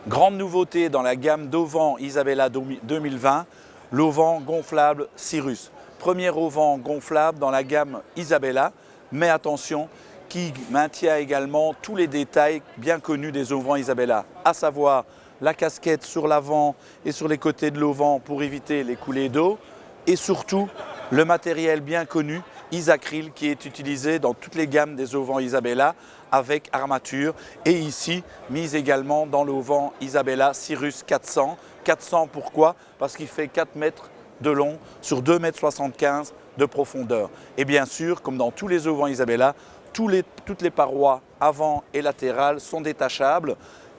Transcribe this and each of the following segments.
Grande nouveauté dans la gamme d'auvents Isabella 2020, l'auvent gonflable Cirrus. Premier auvent gonflable dans la gamme Isabella, mais attention, qui maintient également tous les détails bien connus des auvents Isabella, à savoir la casquette sur l'avant et sur les côtés de l'auvent pour éviter les coulées d'eau, et surtout le matériel bien connu Isacryl qui est utilisé dans toutes les gammes des auvents Isabella avec armature, et ici mise également dans l'auvent Isabella Cirrus 400. 400 pourquoi? Parce qu'il fait 4 mètres de long sur 2,75 m de profondeur. Et bien sûr, comme dans tous les auvents Isabella, toutes les parois avant et latérales sont détachables,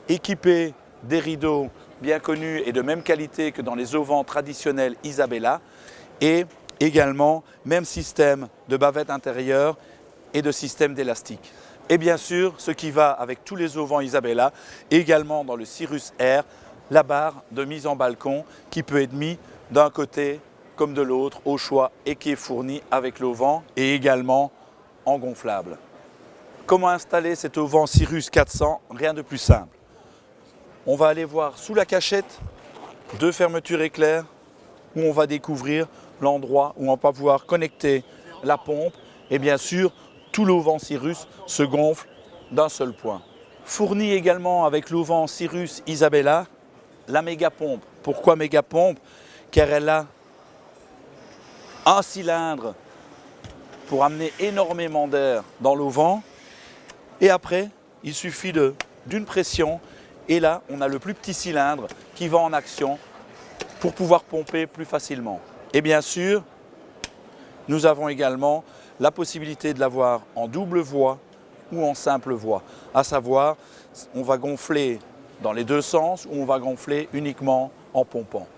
équipées des rideaux bien connus et de même qualité que dans les auvents traditionnels Isabella, et également même système de bavette intérieure et de système d'élastique. Et bien sûr, ce qui va avec tous les auvents Isabella, également dans le Cirrus R, la barre de mise en balcon qui peut être mise d'un côté comme de l'autre au choix et qui est fournie avec l'auvent et également en gonflable. Comment installer cet auvent Cirrus 400? Rien de plus simple. On va aller voir sous la cachette deux fermetures éclair où on va découvrir l'endroit où on va pouvoir connecter la pompe, et bien sûr tout l'auvent Cirrus se gonfle d'un seul point. Fourni également avec l'auvent Cirrus Isabella, la méga pompe. Pourquoi méga pompe? Car elle a un cylindre pour amener énormément d'air dans l'auvent, et après il suffit d'une pression, et là on a le plus petit cylindre qui va en action pour pouvoir pomper plus facilement. Et bien sûr, nous avons également la possibilité de l'avoir en double voie ou en simple voie. À savoir, on va gonfler dans les deux sens ou on va gonfler uniquement en pompant.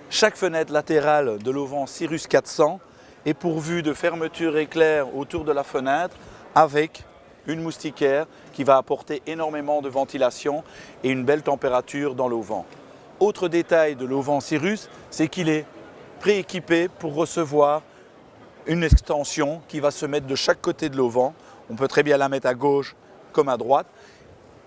Chaque fenêtre latérale de l'auvent Cirrus 400 est pourvue de fermetures éclair autour de la fenêtre avec une moustiquaire qui va apporter énormément de ventilation et une belle température dans l'auvent. Autre détail de l'auvent Cirrus, c'est qu'il est prééquipé pour recevoir une extension qui va se mettre de chaque côté de l'auvent. On peut très bien la mettre à gauche comme à droite.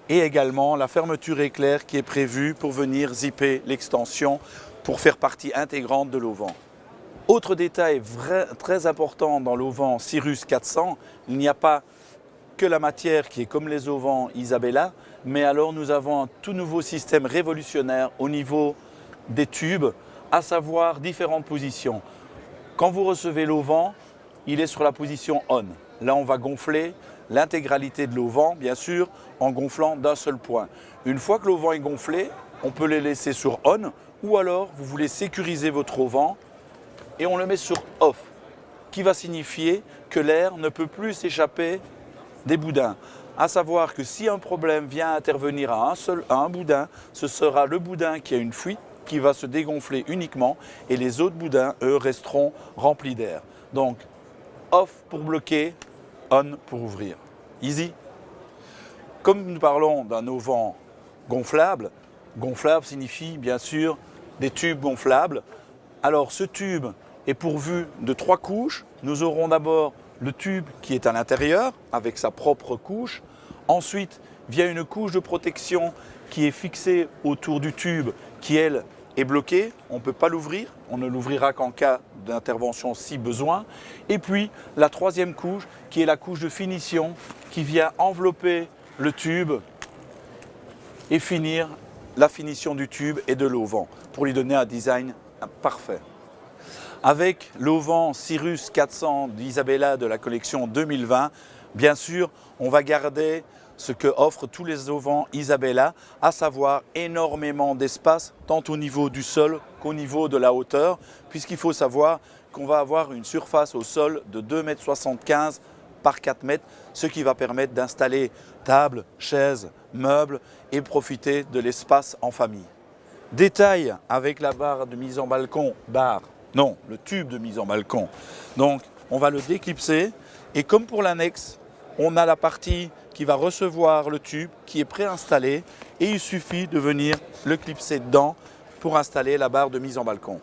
Et également la fermeture éclair qui est prévue pour venir zipper l'extension pour faire partie intégrante de l'auvent. Autre détail très important dans l'auvent Cirrus 400, il n'y a pas que la matière qui est comme les auvents Isabella, mais alors nous avons un tout nouveau système révolutionnaire au niveau des tubes, à savoir différentes positions. Quand vous recevez l'auvent, il est sur la position on. Là, on va gonfler l'intégralité de l'auvent, bien sûr, en gonflant d'un seul point. Une fois que l'auvent est gonflé, on peut les laisser sur on, ou alors vous voulez sécuriser votre auvent et on le met sur off, qui va signifier que l'air ne peut plus s'échapper des boudins. À savoir que si un problème vient intervenir à un boudin, ce sera le boudin qui a une fuite qui va se dégonfler uniquement, et les autres boudins, eux, resteront remplis d'air. Donc, off pour bloquer, on pour ouvrir. Easy. Comme nous parlons d'un auvent gonflable, gonflable signifie bien sûr des tubes gonflables. Alors ce tube est pourvu de 3 couches. Nous aurons d'abord le tube qui est à l'intérieur avec sa propre couche. Ensuite vient une couche de protection qui est fixée autour du tube qui, elle, est bloquée. On ne peut pas l'ouvrir, on ne l'ouvrira qu'en cas d'intervention si besoin. Et puis la troisième couche qui est la couche de finition qui vient envelopper le tube et finir la finition du tube et de l'auvent pour lui donner un design parfait. Avec l'auvent Cirrus 400 d'Isabella de la collection 2020, bien sûr, on va garder ce que offrent tous les auvents Isabella, à savoir énormément d'espace, tant au niveau du sol qu'au niveau de la hauteur, puisqu'il faut savoir qu'on va avoir une surface au sol de 2,75 m par 4 mètres, ce qui va permettre d'installer tables, chaises, meubles et profiter de l'espace en famille. Détail avec la barre de mise en balcon, le tube de mise en balcon. Donc on va le déclipser, et comme pour l'annexe, on a la partie qui va recevoir le tube qui est préinstallé, et il suffit de venir le clipser dedans pour installer la barre de mise en balcon.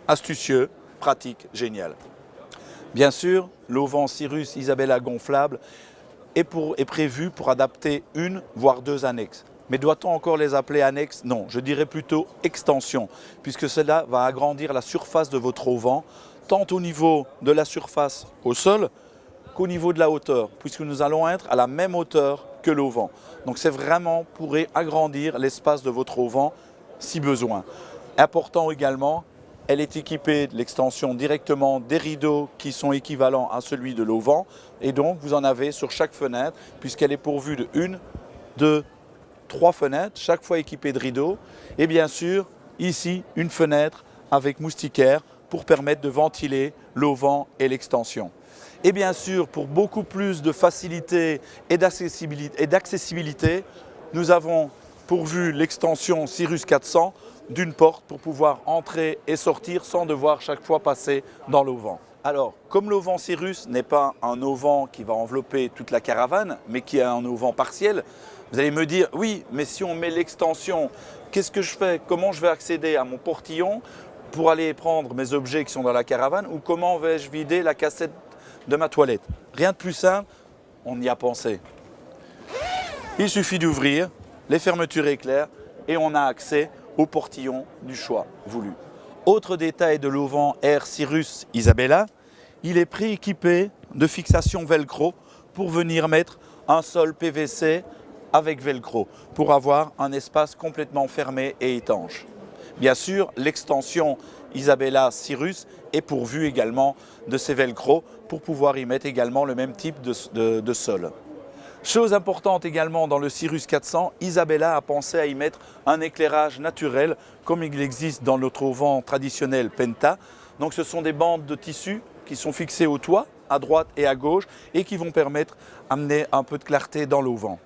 Astucieux, pratique, génial. Bien sûr, l'auvent Cirrus Isabella gonflable est prévu pour adapter une voire deux annexes. Mais doit-on encore les appeler annexes? Non, je dirais plutôt extensions, puisque cela va agrandir la surface de votre auvent, tant au niveau de la surface au sol qu'au niveau de la hauteur, puisque nous allons être à la même hauteur que l'auvent. Donc c'est vraiment pour agrandir l'espace de votre auvent si besoin. Important également, elle est équipée de l'extension directement des rideaux qui sont équivalents à celui de l'auvent, et donc vous en avez sur chaque fenêtre, puisqu'elle est pourvue de 1, 2, 3 fenêtres, chaque fois équipées de rideaux, et bien sûr ici une fenêtre avec moustiquaire pour permettre de ventiler l'auvent et l'extension. Et bien sûr, pour beaucoup plus de facilité et d'accessibilité, nous avons pourvu l'extension Cirrus 400 d'une porte pour pouvoir entrer et sortir sans devoir chaque fois passer dans l'auvent. Alors, comme l'auvent Cirrus n'est pas un auvent qui va envelopper toute la caravane, mais qui est un auvent partiel, vous allez me dire, oui, mais si on met l'extension, qu'est-ce que je fais? Comment je vais accéder à mon portillon pour aller prendre mes objets qui sont dans la caravane, ou comment vais-je vider la cassette de ma toilette? Rien de plus simple, on y a pensé. Il suffit d'ouvrir, les fermetures éclair et on a accès au portillon du choix voulu. Autre détail de l'auvent Air Cirrus Isabella, il est prééquipé de fixation velcro pour venir mettre un sol PVC avec velcro pour avoir un espace complètement fermé et étanche. Bien sûr, l'extension Isabella Cirrus est pourvue également de ces velcro pour pouvoir y mettre également le même type de sol. Chose importante également dans le Cirrus 400, Isabella a pensé à y mettre un éclairage naturel comme il existe dans notre auvent traditionnel Penta. Donc ce sont des bandes de tissu qui sont fixées au toit, à droite et à gauche, et qui vont permettre d'amener un peu de clarté dans l'auvent.